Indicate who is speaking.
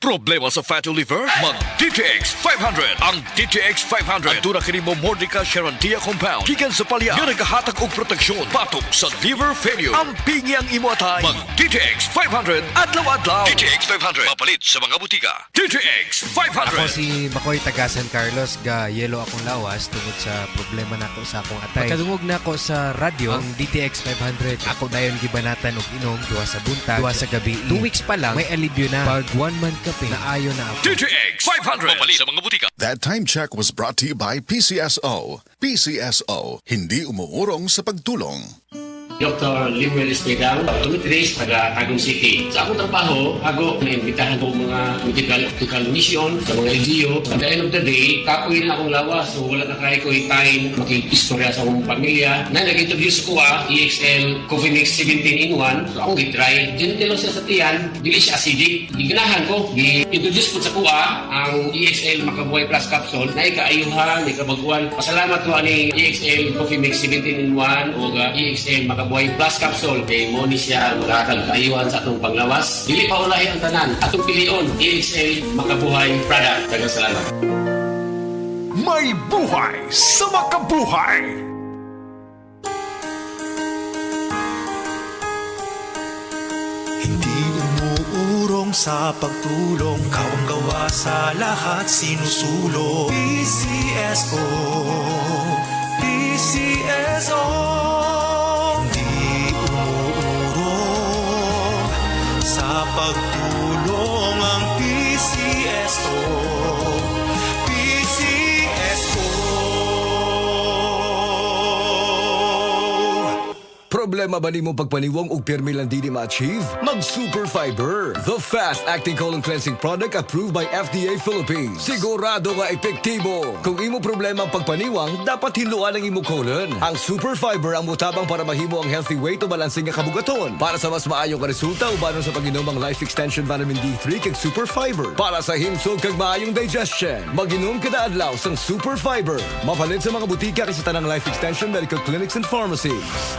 Speaker 1: Problema sa fatty liver? Mag DTX 500. Ang DTX 500 aduna kini mo Mordica Charantia compound gikan sa palya nga nagahatag og proteksyon batok sa liver failure. Ang pingi ang imo atay. Mag DTX 500 adlaw-adlaw. DTX 500 mapalit sa mga butika. DTX 500.
Speaker 2: Ako si Bacoy taga San Carlos ga yelo akong lawas tungod sa problema nako sa akong atay. Pagkadungog nako sa radyo ang DTX 500 ako dayon gibanatan og inom duha sa buntag, duha sa gabi. 2 weeks pa lang may alibyo na. Pag 1 month ka na ayo na ako.
Speaker 1: DTX 500 mapalit sa mga butika.
Speaker 3: That time check was brought to you by PCSO. PCSO, hindi umuurong sa pagtulong.
Speaker 4: Dr. Limuel Espedal, optometrist, taga Tagum City. Sa akong trabaho, ako naimbitahan ko mga medical mission sa mga LGU. At the end of the day, kapoy na akong lawas. So wala na kaya ko time makikistorya sa akong pamilya. Na nag-introduce ko EXL Coffee Mix 17 in 1. So akong gitry. Gentle siya sa tiyan, dili siya acidic. Giganahan ko, gi-introduce ko sa kuha ang EXL Makabuhay Plus Capsule na ikaayuhan, ikabaguan. Pasalamat ko ani EXL Coffee Mix 17 in 1 o EXL Makabuhay Plus Capsule kay mo ni siya maghatag kaayuhan sa atong panglawas. Dili pa ulahi ang tanan. Atong pilion, EXL Makabuhay product. Daghang salamat.
Speaker 1: May buhay sa makabuhay.
Speaker 5: Hindi umuurong sa pagtulong, ikaw ang gawa sa lahat sinusulong. PCSO, PCSO. Hindi umuurong sa pagtulong ang PCSO.
Speaker 6: Problema ba nimo pagpaniwang og pirmi lang dili ma-achieve? Mag Super Fiber, the fast-acting colon cleansing product approved by FDA Philippines. Sigurado nga epektibo. Kung imo problema ang pagpaniwang, dapat hiluan ang imo colon. Ang Super Fiber ang mutabang para mahimo ang healthy weight o balansing nga kabugaton. Para sa mas maayo nga resulta ubanon sa pag-inom ang Life Extension Vitamin D3 kag Super Fiber. Para sa himsog kag maayong digestion, mag-inom kada adlaw sang Super Fiber. Mapalit sa mga butika kay sa tanang Life Extension Medical Clinics and Pharmacies.